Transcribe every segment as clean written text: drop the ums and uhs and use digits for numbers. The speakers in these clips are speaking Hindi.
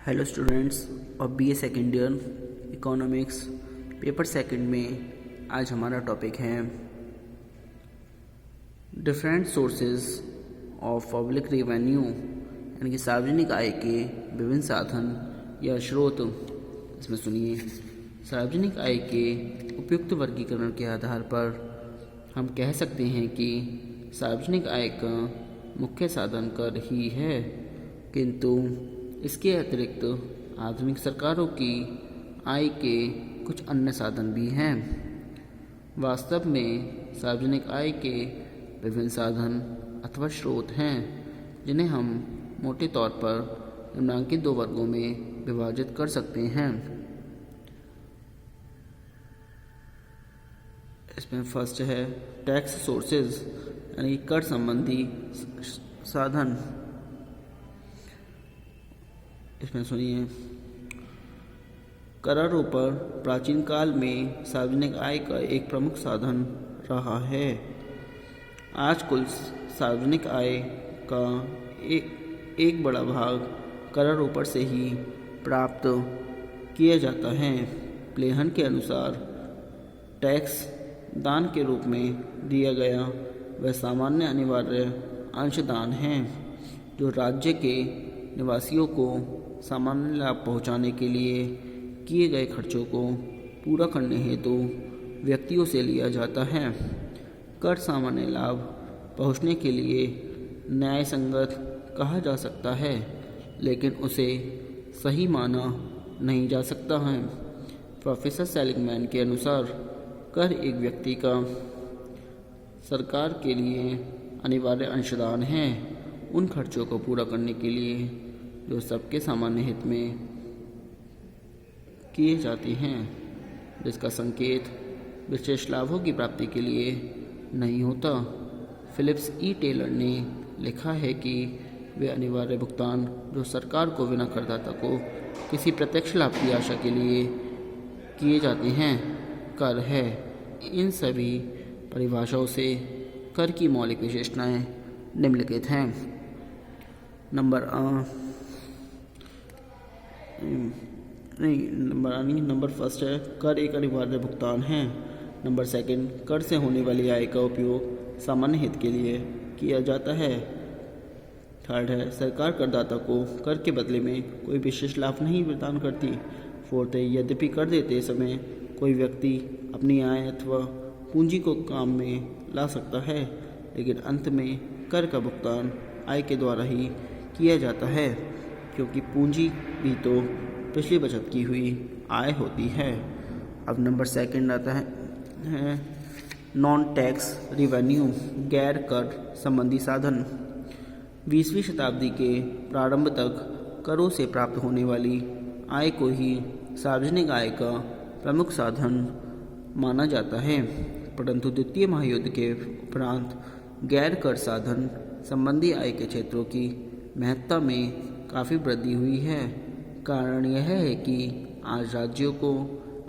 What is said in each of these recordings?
हेलो स्टूडेंट्स और BA second year economics paper second में आज हमारा टॉपिक है different sources of public revenue यानी कि सार्वजनिक आय के विभिन्न साधन या स्रोत। इसमें सुनिए, सार्वजनिक आय के उपयुक्त वर्गीकरण के आधार पर हम कह सकते हैं कि सार्वजनिक आय का मुख्य साधन कर ही है, किंतु इसके अतिरिक्त आधुनिक सरकारों की आय के कुछ अन्य साधन भी हैं। वास्तव में सार्वजनिक आय के विभिन्न साधन अथवा स्रोत हैं जिन्हें हम मोटे तौर पर निम्नांकित दो वर्गों में विभाजित कर सकते हैं। इसमें फर्स्ट है टैक्स सोर्सेज यानी कर संबंधी साधन। इसमें सुनिए, करारोपण प्राचीन काल में सार्वजनिक आय का एक प्रमुख साधन रहा है। आज कुल सार्वजनिक आय का एक बड़ा भाग करारोपण से ही प्राप्त किया जाता है। प्लेहन के अनुसार टैक्स दान के रूप में दिया गया वह सामान्य अनिवार्य अंशदान है जो राज्य के निवासियों को सामान्य लाभ पहुंचाने के लिए किए गए खर्चों को पूरा करने हेतु व्यक्तियों से लिया जाता है। कर सामान्य लाभ पहुंचने के लिए न्याय संगत कहा जा सकता है, लेकिन उसे सही माना नहीं जा सकता है। प्रोफेसर सेलिगमैन के अनुसार कर एक व्यक्ति का सरकार के लिए अनिवार्य अंशदान है उन खर्चों को पूरा करने के लिए जो सबके सामान्य हित में किए जाते हैं, जिसका संकेत विशेष लाभों की प्राप्ति के लिए नहीं होता। फिलिप्स ई टेलर ने लिखा है कि वे अनिवार्य भुगतान जो सरकार को बिना करदाता को किसी प्रत्यक्ष लाभ की आशा के लिए किए जाते हैं कर है। इन सभी परिभाषाओं से कर की मौलिक विशेषताएं निम्नलिखित हैं। नंबर फर्स्ट है कर एक अनिवार्य भुगतान है। नंबर सेकंड, कर से होने वाली आय का उपयोग सामान्य हित के लिए किया जाता है। थर्ड है सरकार करदाता को कर के बदले में कोई विशेष लाभ नहीं प्रदान करती। फोर्थ है यद्यपि कर देते समय कोई व्यक्ति अपनी आय अथवा पूंजी को काम में ला सकता है, लेकिन अंत में कर का भुगतान आय के द्वारा ही किया जाता है, क्योंकि पूंजी भी तो पिछली बचत की हुई आय होती है। अब नंबर सेकंड आता है नॉन टैक्स रिवेन्यू, गैर कर संबंधी साधन। 20वीं शताब्दी के प्रारंभ तक करों से प्राप्त होने वाली आय को ही सार्वजनिक आय का प्रमुख साधन माना जाता है, परंतु द्वितीय महायुद्ध के उपरांत गैर कर साधन संबंधी आय के क्षेत्रों की महत्ता में काफ़ी वृद्धि हुई है। कारण यह है कि आज राज्यों को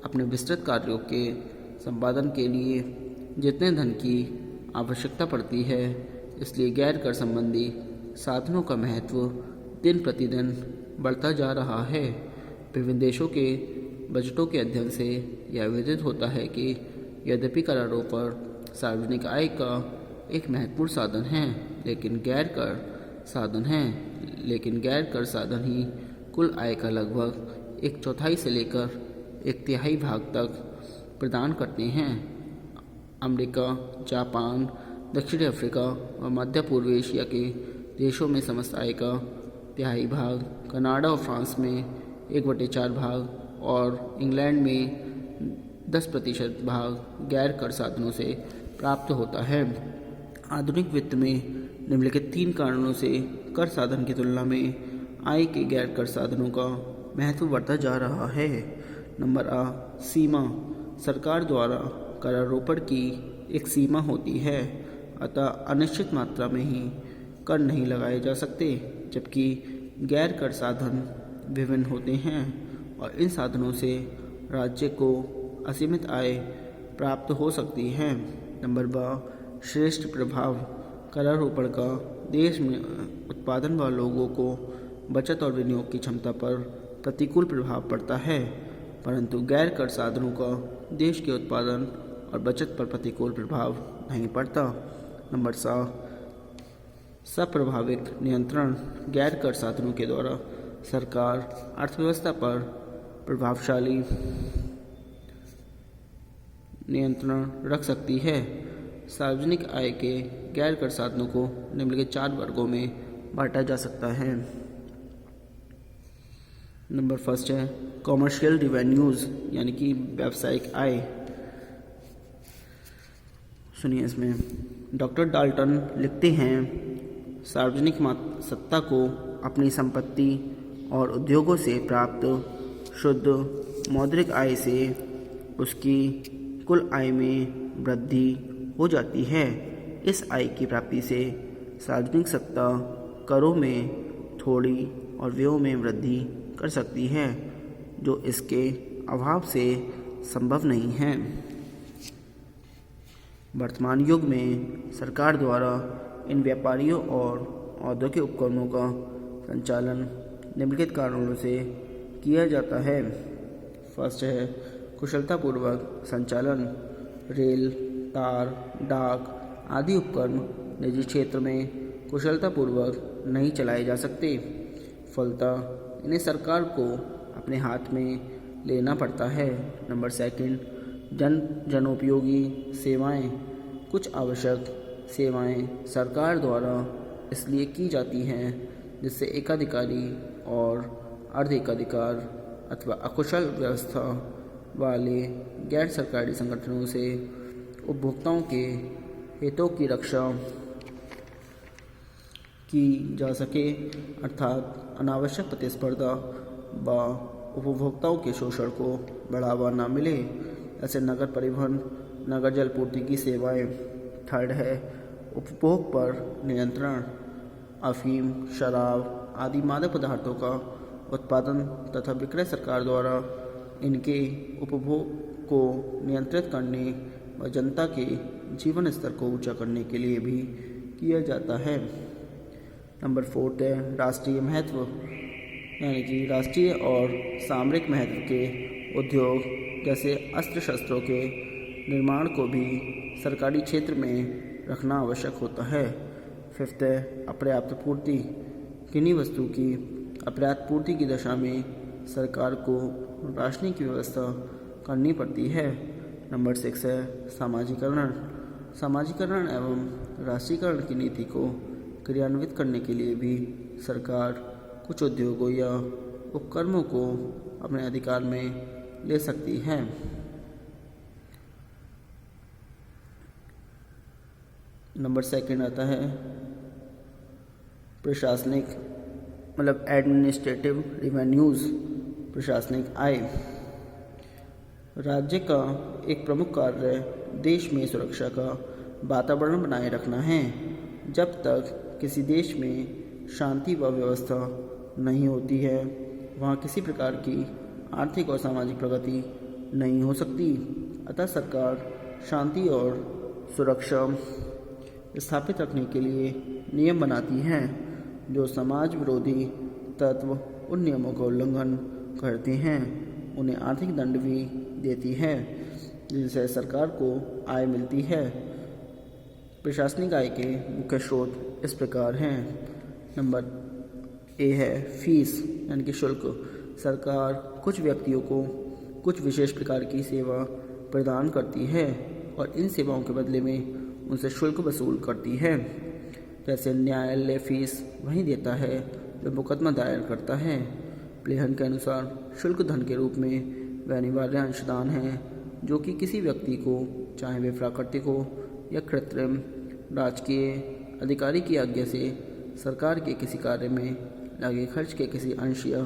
अपने विस्तृत कार्यों के संपादन के लिए जितने धन की आवश्यकता पड़ती है, इसलिए गैर कर संबंधी साधनों का महत्व दिन प्रतिदिन बढ़ता जा रहा है। विभिन्न देशों के बजटों के अध्ययन से यह विदित होता है कि यद्यपि करारोपण सार्वजनिक आय का एक महत्वपूर्ण साधन है, लेकिन गैर कर साधन ही कुल आय का लगभग 1/4 से लेकर 1/3 भाग तक प्रदान करते हैं। अमेरिका, जापान, दक्षिण अफ्रीका और मध्य पूर्व एशिया के देशों में समस्त आय का 1/3 भाग, कनाडा और फ्रांस में 1/4 भाग और इंग्लैंड में 10% भाग गैर कर साधनों से प्राप्त होता है। आधुनिक वित्त में निम्नलिखित 3 कारणों से कर साधन की तुलना में आय के गैर कर साधनों का महत्व बढ़ता जा रहा है। नंबर सीमा, सरकार द्वारा करारोपण की एक सीमा होती है, अतः अनिश्चित मात्रा में ही कर नहीं लगाए जा सकते, जबकि गैर कर साधन विभिन्न होते हैं और इन साधनों से राज्य को असीमित आय प्राप्त हो सकती है। नंबर श्रेष्ठ प्रभाव, करारोपण का देश में उत्पादन व लोगों को बचत और विनियोग की क्षमता पर प्रतिकूल प्रभाव पड़ता है, परंतु गैर कर साधनों का देश के उत्पादन और बचत पर प्रतिकूल प्रभाव नहीं पड़ता। नंबर 7, सप्रभाविक नियंत्रण। गैर कर साधनों के द्वारा सरकार अर्थव्यवस्था पर प्रभावशाली नियंत्रण रख सकती है। सार्वजनिक आय के गैर कर साधनों को निम्नलिखित 4 वर्गों में बांटा जा सकता है। नंबर 1 है कॉमर्शियल रिवेन्यूज़, यानी कि व्यावसायिक आय। सुनिए इसमें, डॉक्टर डाल्टन लिखते हैं, सार्वजनिक सत्ता को अपनी संपत्ति और उद्योगों से प्राप्त शुद्ध मौद्रिक आय से उसकी कुल आय में वृद्धि हो जाती है। इस आय की प्राप्ति से सार्वजनिक सत्ता करों में थोड़ी और व्ययों में वृद्धि कर सकती है, जो इसके अभाव से संभव नहीं है। वर्तमान युग में सरकार द्वारा इन व्यापारियों और औद्योगिक उपकरणों का संचालन निम्नलिखित कारणों से किया जाता है। फर्स्ट है कुशलतापूर्वक संचालन। रेल, तार, डाक आदि उपकरण निजी क्षेत्र में कुशलतापूर्वक नहीं चलाए जा सकते, फलतः इन्हें सरकार को अपने हाथ में लेना पड़ता है। नंबर 2, जनोपयोगी सेवाएं। कुछ आवश्यक सेवाएं सरकार द्वारा इसलिए की जाती हैं जिससे एकाधिकारी और अर्ध-एकाधिकार अथवा अकुशल व्यवस्था वाले गैर सरकारी संगठनों से उपभोक्ताओं के हितों की रक्षा की जा सके, अर्थात अनावश्यक प्रतिस्पर्धा व उपभोक्ताओं के शोषण को बढ़ावा न मिले, जैसे नगर परिवहन, नगर जलपूर्ति की सेवाएं। 3 है उपभोग पर नियंत्रण। अफीम, शराब आदि मादक पदार्थों का उत्पादन तथा विक्रय सरकार द्वारा इनके उपभोग को नियंत्रित करने व जनता के जीवन स्तर को ऊंचा करने के लिए भी किया जाता है। नंबर 4 है राष्ट्रीय महत्व, यानी कि राष्ट्रीय और सामरिक महत्व के उद्योग जैसे अस्त्र शस्त्रों के निर्माण को भी सरकारी क्षेत्र में रखना आवश्यक होता है। 5 है अपर्याप्त पूर्ति। किन्हीं वस्तु की अपर्याप्त पूर्ति की दशा में सरकार को राशनिंग की व्यवस्था करनी पड़ती है। नंबर 6 है सामाजिकरण। सामाजिकरण एवं राष्ट्रीयकरण की नीति को क्रियान्वित करने के लिए भी सरकार कुछ उद्योगों या उपक्रमों को अपने अधिकार में ले सकती है। नंबर 2 आता है प्रशासनिक, मतलब एडमिनिस्ट्रेटिव रिवेन्यूज़, प्रशासनिक आय। राज्य का एक प्रमुख कार्य देश में सुरक्षा का वातावरण बनाए रखना है। जब तक किसी देश में शांति व व्यवस्था नहीं होती है, वहाँ किसी प्रकार की आर्थिक और सामाजिक प्रगति नहीं हो सकती। अतः सरकार शांति और सुरक्षा स्थापित रखने के लिए नियम बनाती है। जो समाज विरोधी तत्व उन नियमों का उल्लंघन करते हैं, उन्हें आर्थिक दंड भी देती है, जिससे सरकार को आय मिलती है। प्रशासनिक आय के मुख्य स्रोत इस प्रकार हैं। नंबर ए है फीस, यानी कि शुल्क। सरकार कुछ व्यक्तियों को कुछ विशेष प्रकार की सेवा प्रदान करती है और इन सेवाओं के बदले में उनसे शुल्क वसूल करती है। जैसे न्यायालय फीस वही देता है जो मुकदमा दायर करता है। प्लेहन के अनुसार शुल्क धन के रूप में वह अनिवार्य अंशदान है जो कि किसी व्यक्ति को, चाहे वे प्राकृतिक हो या कृत्रिम, राजकीय अधिकारी की आज्ञा से सरकार के किसी कार्य में लगे खर्च के किसी अंश या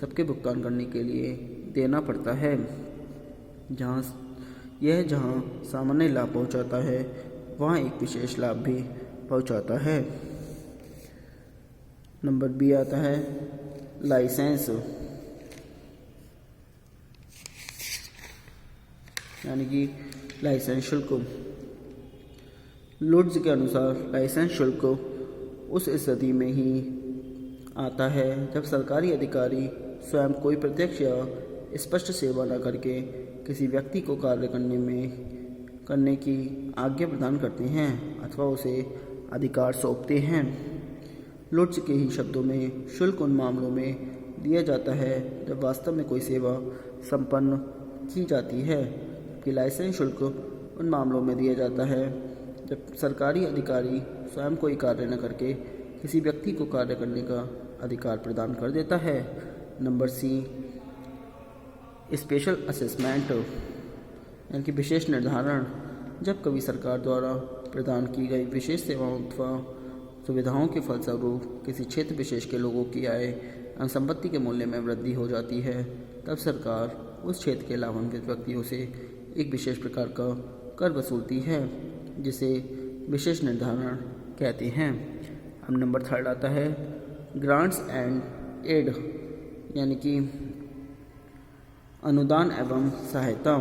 सबके भुगतान करने के लिए देना पड़ता है। जहाँ सामान्य लाभ पहुँचाता है, वहाँ एक विशेष लाभ भी पहुँचाता है। नंबर बी आता है लाइसेंस, यानी कि लाइसेंस शुल्क। लुट्ज के अनुसार लाइसेंस शुल्क उस स्थिति में ही आता है जब सरकारी अधिकारी स्वयं कोई प्रत्यक्ष या स्पष्ट सेवा न करके किसी व्यक्ति को कार्य करने की आज्ञा प्रदान करते हैं अथवा उसे अधिकार सौंपते हैं। लुट्स के ही शब्दों में शुल्क उन मामलों में दिया जाता है जब वास्तव में कोई सेवा संपन्न की जाती है, जबकि लाइसेंस शुल्क उन मामलों में दिया जाता है जब सरकारी अधिकारी स्वयं कोई कार्य न करके किसी व्यक्ति को कार्य करने का अधिकार प्रदान कर देता है। नंबर सी, स्पेशल असेसमेंट यानी कि विशेष निर्धारण। जब कभी सरकार द्वारा प्रदान की गई विशेष सेवाओं अथवा सुविधाओं के फलस्वरूप किसी क्षेत्र विशेष के लोगों की आय एवं संपत्ति के मूल्य में वृद्धि हो जाती है, तब सरकार उस क्षेत्र के लाभान्वित व्यक्तियों से एक विशेष प्रकार का कर वसूलती है, जिसे विशेष निर्धारण कहते हैं। अब नंबर 3 आता है ग्रांट्स एंड एड यानी कि अनुदान एवं सहायता।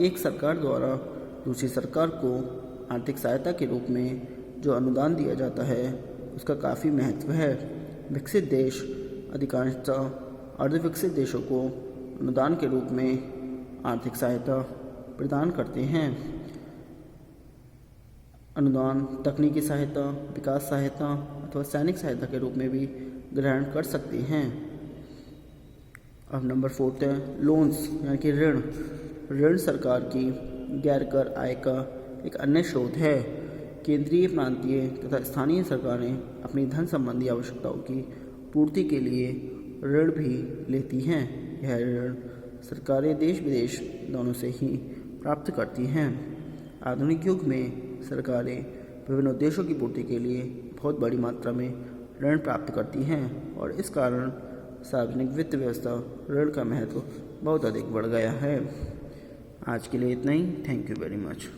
एक सरकार द्वारा दूसरी सरकार को आर्थिक सहायता के रूप में जो अनुदान दिया जाता है उसका काफ़ी महत्व है। विकसित देश अधिकांशतः अर्धविकसित देशों को अनुदान के रूप में आर्थिक सहायता प्रदान करते हैं। अनुदान तकनीकी सहायता, विकास सहायता अथवा सैनिक सहायता के रूप में भी ग्रहण कर सकते हैं। अब नंबर 4 है लोन्स यानी कि ऋण। ऋण सरकार की गैर कर आय का एक अन्य स्रोत है। केंद्रीय, प्रांतीय तथा स्थानीय सरकारें अपनी धन संबंधी आवश्यकताओं की पूर्ति के लिए ऋण भी लेती हैं। यह ऋण सरकारें देश विदेश दोनों से ही प्राप्त करती हैं। आधुनिक युग में सरकारें विभिन्न उद्देश्यों की पूर्ति के लिए बहुत बड़ी मात्रा में ऋण प्राप्त करती हैं और इस कारण सार्वजनिक वित्त व्यवस्था ऋण का महत्व बहुत अधिक बढ़ गया है। आज के लिए इतना ही। Thank you very much.